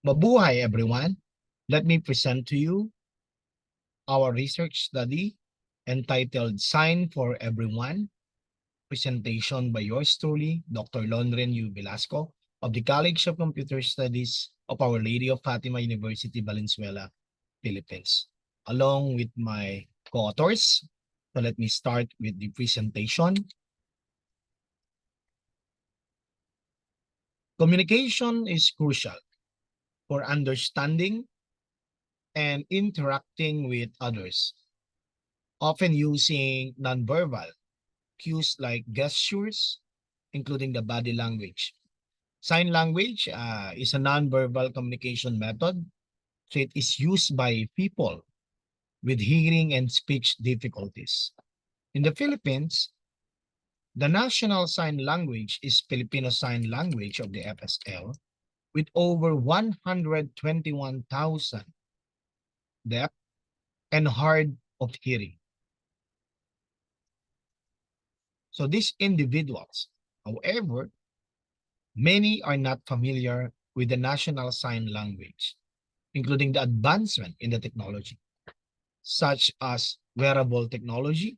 Mabuhay everyone. Let me present to you our research study entitled Sign for Everyone, presentation by yours truly, Dr. Londren Velasco of the College of Computer Studies of Our Lady of Fatima University, Valenzuela, Philippines, along with my co-authors. So let me start with the presentation. Communication is crucial for understanding and interacting with others, often using nonverbal cues like gestures, including the body language. Sign language is a nonverbal communication method, so it is used by people with hearing and speech difficulties. In the Philippines, the national sign language is Filipino Sign Language of the FSL, with over 121,000 deaf and hard of hearing. So these individuals, however, many are not familiar with the national sign language, including the advancement in the technology, such as wearable technology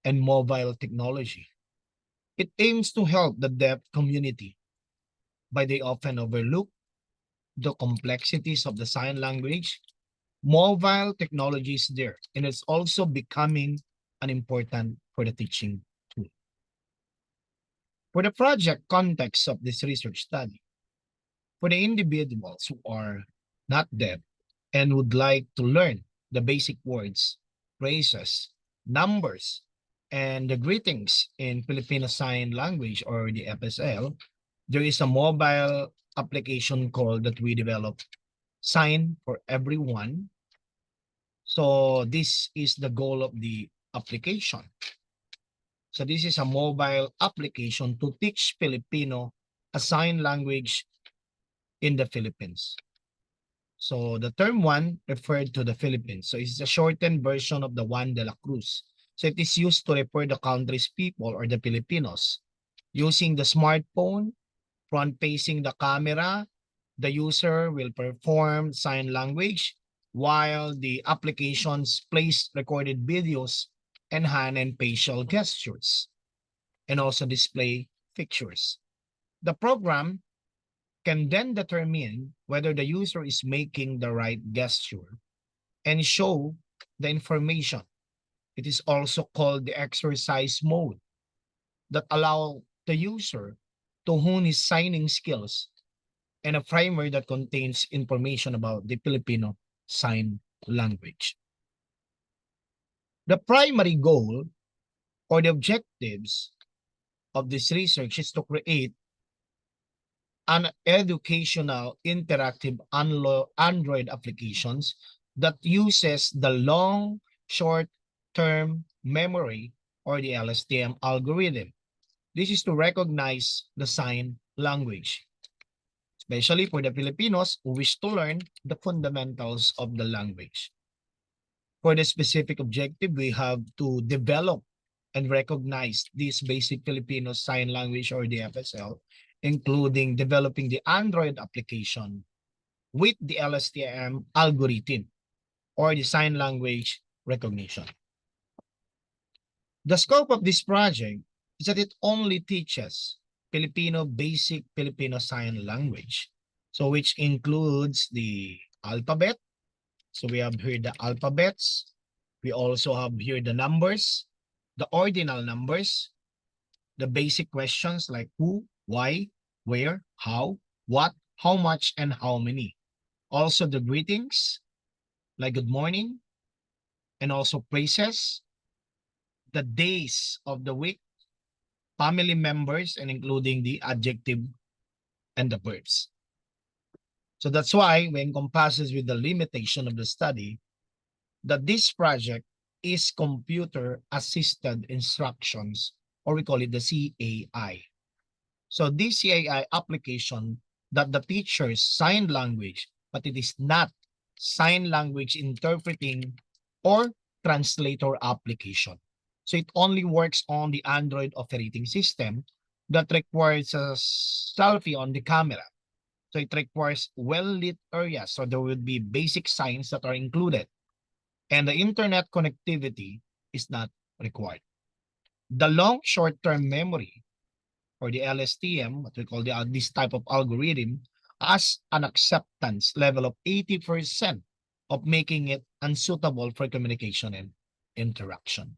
and mobile technology. It aims to help the deaf community, but they often overlook the complexities of the sign language. Mobile technology is there, and it's also becoming an important for the teaching tool. For the project context of this research study, for the individuals who are not deaf and would like to learn the basic words, phrases, numbers, and the greetings in Filipino Sign Language or the FSL, there is a mobile application called that we developed, Sign for Everyone. So this is the goal of the application. So this is a mobile application to teach Filipino a sign language in the Philippines. So the term one referred to the Philippines. So it's a shortened version of the Juan de la Cruz. So it is used to refer the country's people or the Filipinos. Using the smartphone, front-facing the camera, the user will perform sign language while the applications plays recorded videos and hand and facial gestures and also display pictures. The program can then determine whether the user is making the right gesture and show the information. It is also called the exercise mode that allow the user to hone his signing skills and a primer that contains information about the Filipino Sign Language. The primary goal or the objectives of this research is to create an educational interactive Android applications that uses the long short-term memory or the LSTM algorithm. This is to recognize the sign language, especially for the Filipinos who wish to learn the fundamentals of the language. For the specific objective, we have to develop and recognize this basic Filipino sign language or the FSL, including developing the Android application with the LSTM algorithm or the sign language recognition. The scope of this project is that it only teaches basic Filipino sign language, so which includes the alphabet. So we have here the alphabets. We also have here the numbers, the ordinal numbers, the basic questions like who, why, where, how, what, how much, and how many. Also the greetings like good morning, and also praises, the days of the week, family members, and including the adjective and the verbs. So that's why we encompasses with the limitation of the study that this project is computer assisted instructions, or we call it the CAI. So this CAI application that the teacher's sign language, but it is not sign language interpreting or translator application. So it only works on the Android operating system that requires a selfie on the camera. So it requires well-lit areas. So there will be basic signs that are included. And the internet connectivity is not required. The long short-term memory, or the LSTM, what we call this type of algorithm, has an acceptance level of 80% of making it unsuitable for communication and interaction.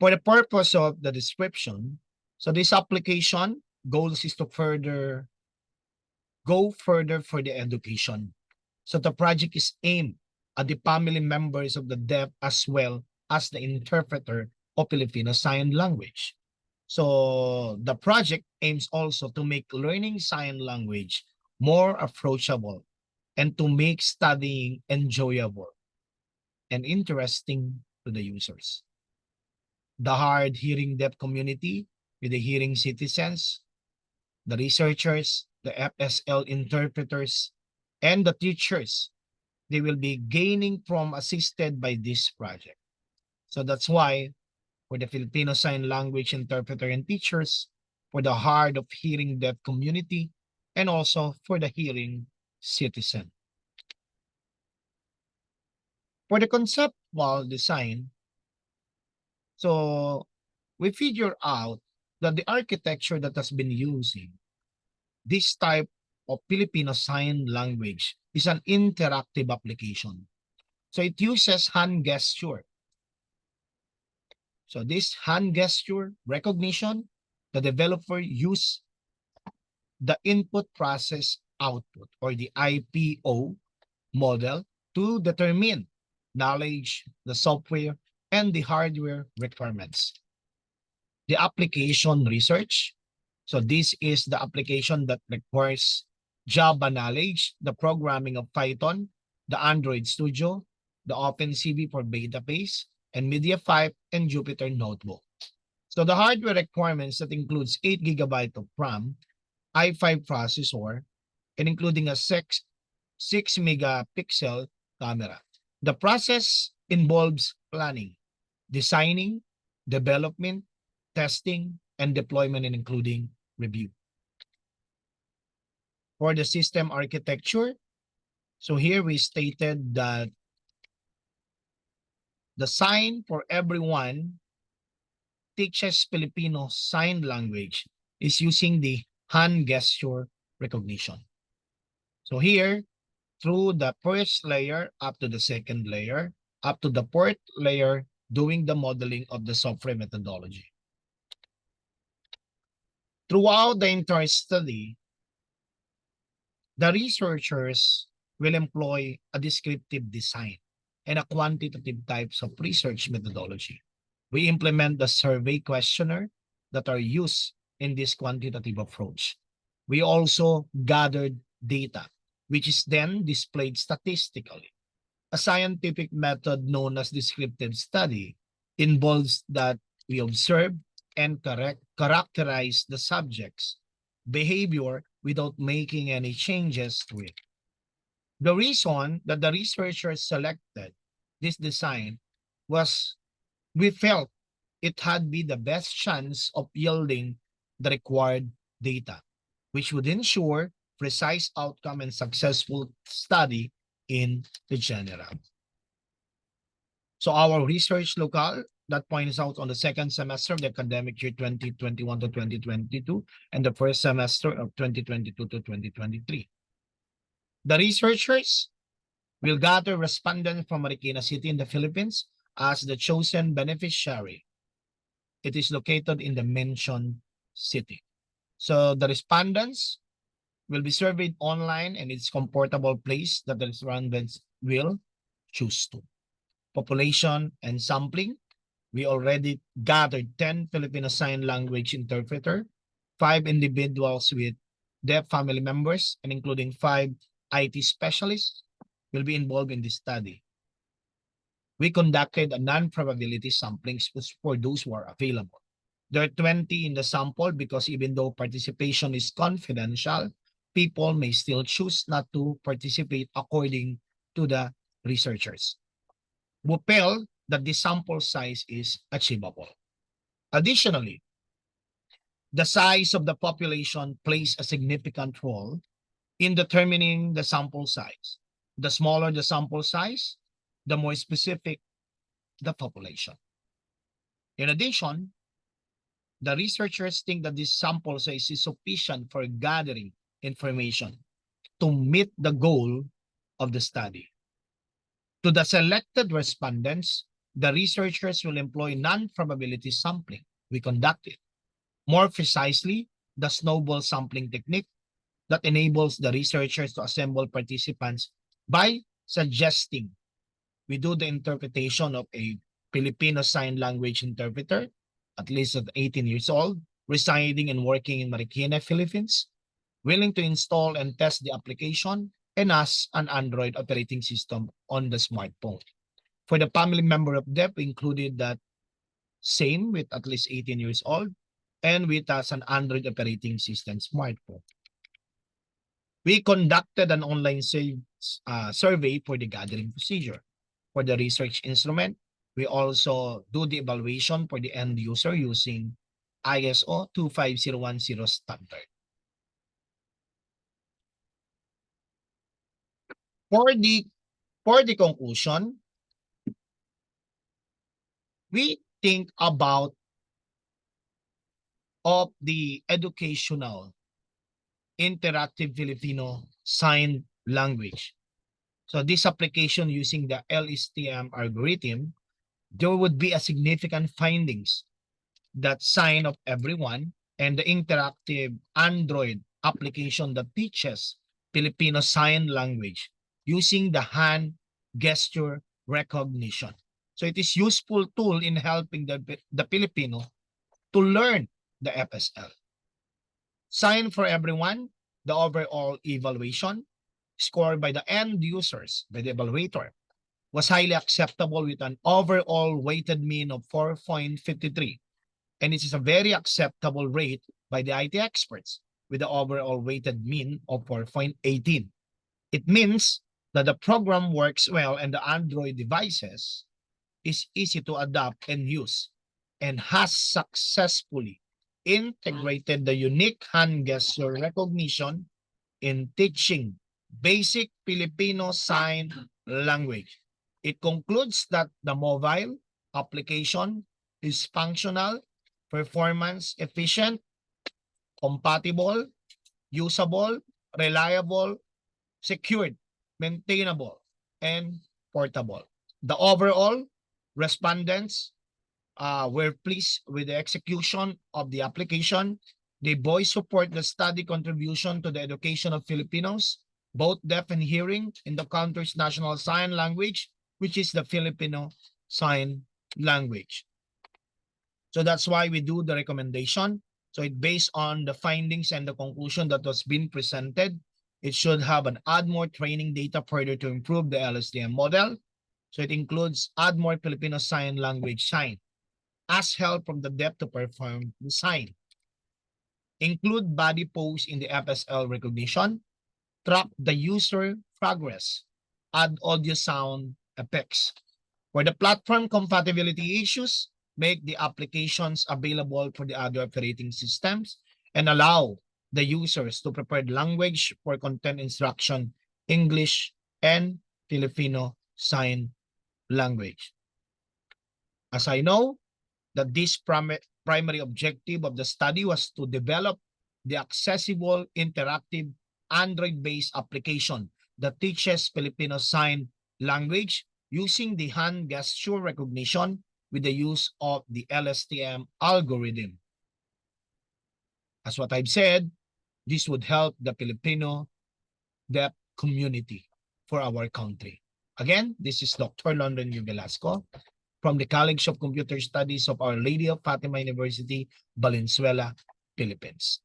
For the purpose of the description, so this application goals is to go further for the education. So the project is aimed at the family members of the deaf as well as the interpreter of Filipino Sign Language. So the project aims also to make learning sign language more approachable and to make studying enjoyable and interesting to the users. The hard hearing deaf community with the hearing citizens, the researchers, the FSL interpreters, and the teachers, they will be gaining from assisted by this project. So that's why for the Filipino Sign Language interpreter and teachers, for the hard of hearing deaf community, and also for the hearing citizen. For the conceptual design, so we figure out that the architecture that has been using this type of Filipino Sign Language is an interactive application. So it uses hand gesture. So this hand gesture recognition, the developer use the input process output or the IPO model to determine knowledge, the software, and the hardware requirements. The application research. So this is the application that requires Java knowledge, the programming of Python, the Android Studio, the OpenCV for database, and Media 5 and Jupyter Notebook. So the hardware requirements that includes 8 GB of RAM, i5 processor, and including a 6 megapixel camera. The process involves planning, designing, development, testing, and deployment, and including review. For the system architecture, so here we stated that the Sign for Everyone teaches Filipino Sign Language is using the hand gesture recognition. So here, through the first layer up to the second layer, up to the fourth layer, doing the modeling of the software methodology. Throughout the entire study, the researchers will employ a descriptive design and a quantitative types of research methodology. We implement the survey questionnaire that are used in this quantitative approach. We also gathered data, which is then displayed statistically. A scientific method known as descriptive study involves that we observe and characterize the subject's behavior without making any changes to it. The reason that the researchers selected this design was we felt it had be the best chance of yielding the required data, which would ensure precise outcome and successful study in the general. So our research locale that points out on the second semester of the academic year 2021 to 2022 and the first semester of 2022 to 2023. The researchers will gather respondents from Marikina City in the Philippines as the chosen beneficiary. It is located in the mentioned city. So the respondents will be surveyed online and its comfortable place that the respondents will choose to. Population and sampling. We already gathered 10 Filipino Sign Language interpreter, 5 individuals with deaf family members, and including 5 IT specialists will be involved in this study. We conducted a non-probability sampling for those who are available. There are 20 in the sample because even though participation is confidential, people may still choose not to participate according to the researchers. We felt that the sample size is achievable. Additionally, The size of the population plays a significant role in determining the sample size. The smaller the sample size, the more specific the population. In addition, the researchers think that this sample size is sufficient for gathering information to meet the goal of the study. To the selected respondents, the researchers will employ non-probability sampling. We conduct it. More precisely, the snowball sampling technique that enables the researchers to assemble participants by suggesting we do the interpretation of a Filipino Sign Language interpreter, at least at 18 years old, residing and working in Marikina, Philippines, willing to install and test the application, and has an Android operating system on the smartphone. For the family member of DEP, we included that same with at least 18 years old and with us an Android operating system smartphone. We conducted an online survey for the gathering procedure. For the research instrument, we also do the evaluation for the end user using ISO 25010 standard. For the conclusion, we think about of the educational interactive Filipino sign language. So this application using the LSTM algorithm, there would be a significant findings that sign of everyone and the interactive Android application that teaches Filipino sign language using the hand gesture recognition. So it is useful tool in helping the Filipino to learn the FSL. Sign for everyone, the overall evaluation scored by the end users, by the evaluator, was highly acceptable with an overall weighted mean of 4.53. And it is a very acceptable rate by the IT experts with the overall weighted mean of 4.18. It means that the program works well and the Android devices is easy to adopt and use and has successfully integrated the unique hand gesture recognition in teaching basic Filipino sign language. It concludes that the mobile application is functional, performance efficient, compatible, usable, reliable, secured, maintainable, and portable. The overall respondents were pleased with the execution of the application. They both support the study contribution to the education of Filipinos, both deaf and hearing, in the country's national sign language, which is the Filipino Sign Language. So that's why we do the recommendation. So it based on the findings and the conclusion that was being presented. It should have an add more training data further to improve the LSTM model. So it includes add more Filipino Sign Language sign. Ask help from the deaf to perform the sign. Include body pose in the FSL recognition. Track the user progress. Add audio sound effects. For the platform compatibility issues, make the applications available for the other operating systems and allow the users to prepare language for content instruction, English, and Filipino Sign Language. As I know, that this primary objective of the study was to develop the accessible, interactive, Android-based application that teaches Filipino Sign Language using the hand gesture recognition with the use of the LSTM algorithm. As what I've said, this would help the Filipino deaf community for our country. Again, this is Dr. Londren Velasco from the College of Computer Studies of Our Lady of Fatima University, Valenzuela, Philippines.